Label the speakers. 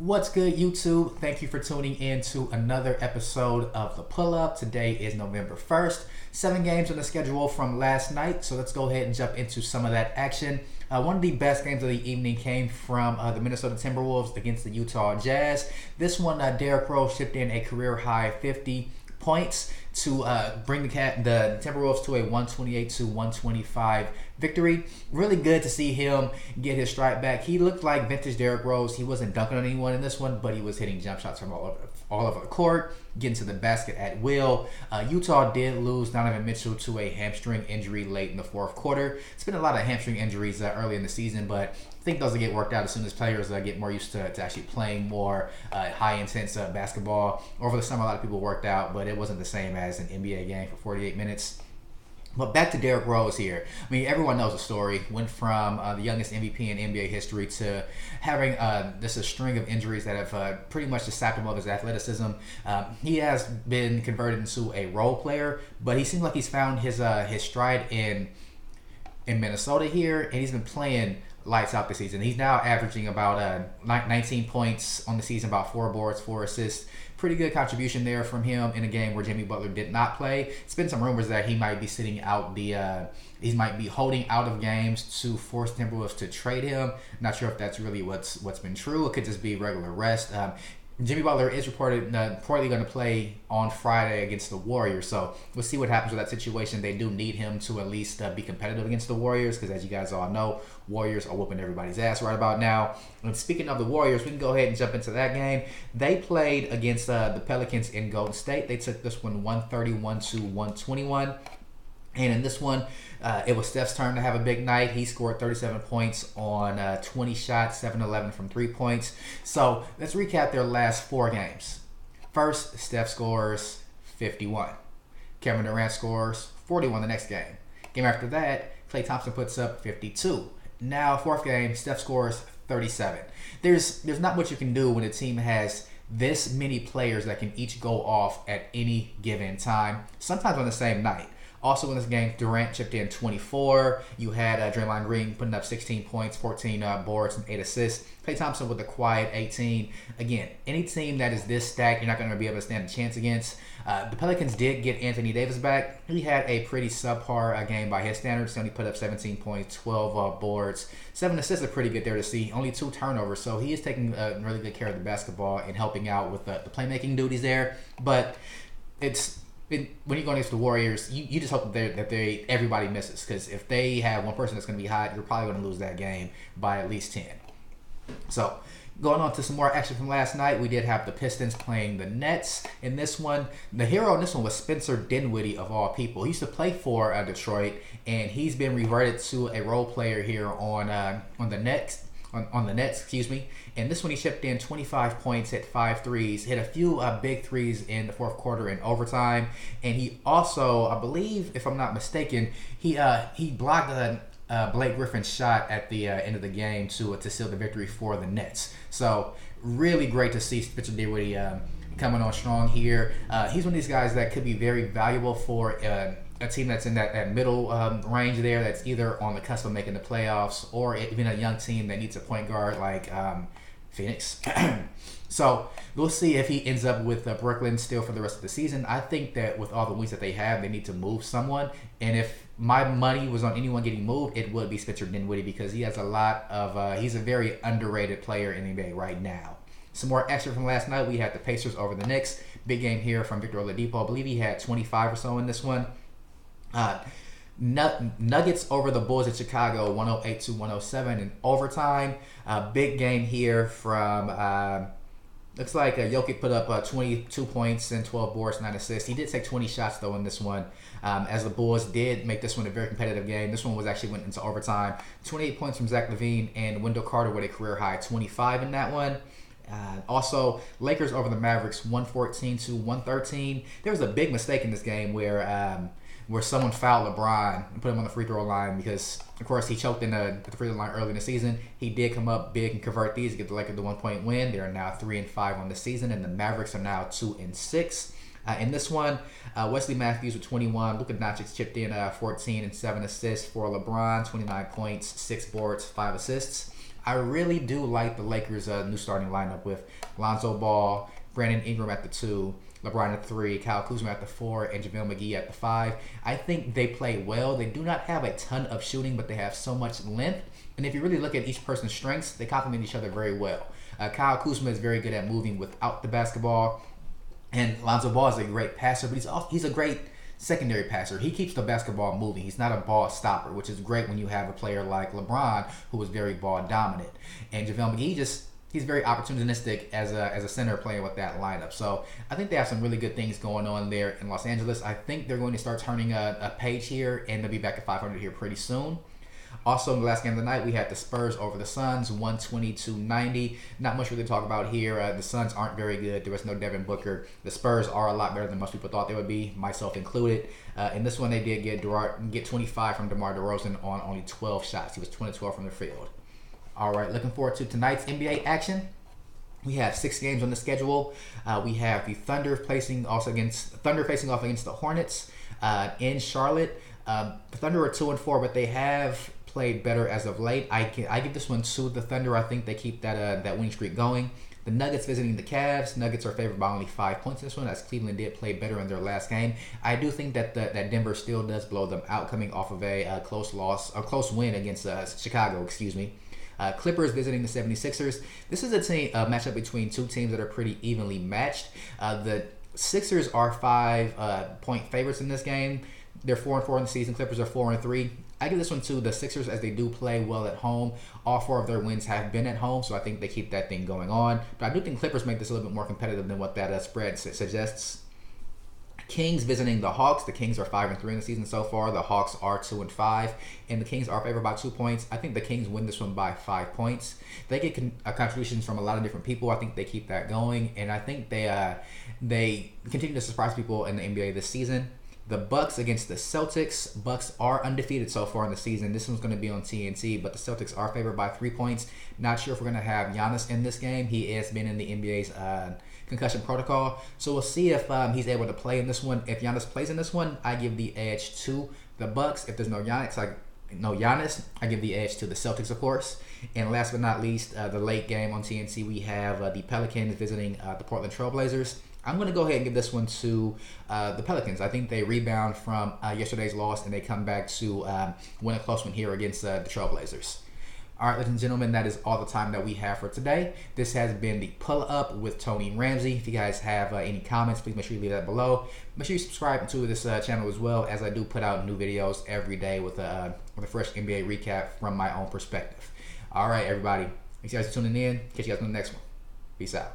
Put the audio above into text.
Speaker 1: What's good, YouTube? Thank you for tuning in to another episode of The Pull Up. Today is November 1st. 7 games on the schedule from last night, so let's go ahead and jump into some of that action. One of the best games of the evening came from the Minnesota Timberwolves against the Utah Jazz. This one, Derrick Rose shipped in a career-high 50 points to bring the Timberwolves to a 128-125 victory. Really good to see him get his stride back. He looked like vintage Derrick Rose. He wasn't dunking on anyone in this one, but he was hitting jump shots from all over the court, getting to the basket at will. Utah did lose Donovan Mitchell to a hamstring injury late in the fourth quarter. It's been a lot of hamstring injuries early in the season, but I think those will get worked out as soon as players get more used to actually playing more high-intense basketball. Over the summer, a lot of people worked out, but it wasn't the same as an NBA game for 48 minutes. But back to Derrick Rose here. I mean, everyone knows the story. Went from the youngest MVP in NBA history to having just a string of injuries that have pretty much just sapped him of his athleticism. He has been converted into a role player, but he seems like he's found his stride in Minnesota here, and he's been playing lights out this season. He's now averaging about 19 points on the season, about 4 boards, 4 assists. Pretty good contribution there from him in a game where Jimmy Butler did not play. It's been some rumors that he might be sitting out he might be holding out of games to force Timberwolves to trade him. Not sure if that's really what's been true. It could just be regular rest. Jimmy Butler is reportedly going to play on Friday against the Warriors, so we'll see what happens with that situation. They do need him to at least be competitive against the Warriors, because as you guys all know, Warriors are whooping everybody's ass right about now. And speaking of the Warriors, we can go ahead and jump into that game. They played against the Pelicans in Golden State. They took this one 131-121. And in this one, it was Steph's turn to have a big night. He scored 37 points on 20 shots, 7-11 from 3 points. So let's recap their last 4 games. First, Steph scores 51. Kevin Durant scores 41 the next game. Game after that, Klay Thompson puts up 52. Now, fourth game, Steph scores 37. There's not much you can do when a team has this many players that can each go off at any given time, sometimes on the same night. Also in this game, Durant chipped in 24. You had Draymond Green putting up 16 points, 14 boards, and 8 assists. Klay Thompson with a quiet 18. Again, any team that is this stacked, you're not going to be able to stand a chance against. The Pelicans did get Anthony Davis back. He had a pretty subpar game by his standards. He only put up 17 points, 12 boards, 7 assists are pretty good there to see. Only 2 turnovers, so he is taking really good care of the basketball and helping out with the playmaking duties there. But when you go against the Warriors, you just hope that everybody misses, because if they have one person that's going to be hot, you're probably going to lose that game by at least 10. So going on to some more action from last night, we did have the Pistons playing the Nets. In this one, the hero in this one was Spencer Dinwiddie, of all people. He used to play for Detroit, and he's been reverted to a role player here on the Nets. On the Nets, and this one he chipped in 25 points, hit 5 threes, hit a few big threes in the fourth quarter in overtime, and he also, I believe, if I'm not mistaken, he blocked Blake Griffin's shot at the end of the game to seal the victory for the Nets. So really great to see Spencer Dinwiddie coming on strong here. He's one of these guys that could be very valuable for a team that's in that middle range there, that's either on the cusp of making the playoffs, or even a young team that needs a point guard like Phoenix. So we'll see if he ends up with Brooklyn still for the rest of the season. I think that with all the wins that they have, they need to move someone. And if my money was on anyone getting moved, it would be Spencer Dinwiddie, because he has a lot of he's a very underrated player in the NBA right now. Some more action from last night. We had the Pacers over the Knicks. Big game here from Victor Oladipo. I believe he had 25 or so in this one. Nuggets over the Bulls in Chicago, 108-107 in overtime. Big game here from looks like Jokic put up 22 points and 12 boards, 9 assists. He did take 20 shots though in this one, as the Bulls did make this one a very competitive game. This one went into overtime. 28 points from Zach LaVine, and Wendell Carter with a career high 25 in that one. Also, Lakers over the Mavericks, 114-113. There was a big mistake in this game where someone fouled LeBron and put him on the free throw line, because, of course, he choked in the free throw line early in the season. He did come up big and convert these to get the Lakers the 1-point win. They are now 3-5 on the season, and the Mavericks are now 2-6. In this one, Wesley Matthews with 21. Luka Doncic chipped in 14 and 7 assists for LeBron, 29 points, 6 boards, 5 assists. I really do like the Lakers' new starting lineup with Lonzo Ball, Brandon Ingram at the 2, LeBron at the 3, Kyle Kuzma at the 4, and JaVale McGee at the 5. I think they play well. They do not have a ton of shooting, but they have so much length. And if you really look at each person's strengths, they complement each other very well. Kyle Kuzma is very good at moving without the basketball, and Lonzo Ball is a great passer, but he's a great secondary passer. He keeps the basketball moving. He's not a ball stopper, which is great when you have a player like LeBron, who is very ball dominant. And JaVale McGee he's very opportunistic as a center playing with that lineup. So I think they have some really good things going on there in Los Angeles. I think they're going to start turning a page here, and they'll be back at 500 here pretty soon. Also, in the last game of the night, we had the Spurs over the Suns, 120-90. Not much really to talk about here. The Suns aren't very good. There was no Devin Booker. The Spurs are a lot better than most people thought they would be, myself included. In this one, they did get 25 from DeMar DeRozan on only 12 shots. He was 20-12 from the field. All right, looking forward to tonight's NBA action. We have 6 games on the schedule. We have the Thunder facing off against the Hornets in Charlotte. The Thunder are 2-4, but they have played better as of late. I give this one to the Thunder. I think they keep that winning streak going. The Nuggets visiting the Cavs. Nuggets are favored by only 5 points in this one, as Cleveland did play better in their last game. I do think that Denver still does blow them out, coming off of a close win against Chicago. Clippers visiting the 76ers. This is a matchup between two teams that are pretty evenly matched. The Sixers are 5-point favorites in this game. They're 4-4 in the season. Clippers are 4-3. I give this one to the Sixers, as they do play well at home. All 4 of their wins have been at home, so I think they keep that thing going on. But I do think Clippers make this a little bit more competitive than what that spread suggests. Kings visiting the Hawks. The Kings are 5-3 in the season so far. The Hawks are 2-5, and the Kings are favored by 2 points. I think the Kings win this one by 5 points. They get contributions from a lot of different people. I think they keep that going, and I think they continue to surprise people in the NBA this season. The Bucks against the Celtics. Bucks are undefeated so far in the season. This one's going to be on TNT, but the Celtics are favored by 3 points. Not sure if we're going to have Giannis in this game. He has been in the NBA's concussion protocol, so we'll see if he's able to play in this one. If Giannis plays in this one, I give the edge to the Bucks. If there's no Giannis, I give the edge to the Celtics, of course. And last but not least, the late game on TNT, we have the Pelicans visiting the Portland Trailblazers. I'm going to go ahead and give this one to the Pelicans. I think they rebound from yesterday's loss, and they come back to win a close one here against the Trailblazers. All right, ladies and gentlemen, that is all the time that we have for today. This has been the Pull Up with Tony Ramsey. If you guys have any comments, please make sure you leave that below. Make sure you subscribe to this channel as well, as I do put out new videos every day with a fresh NBA recap from my own perspective. All right, everybody. Thanks you guys for tuning in. Catch you guys on the next one. Peace out.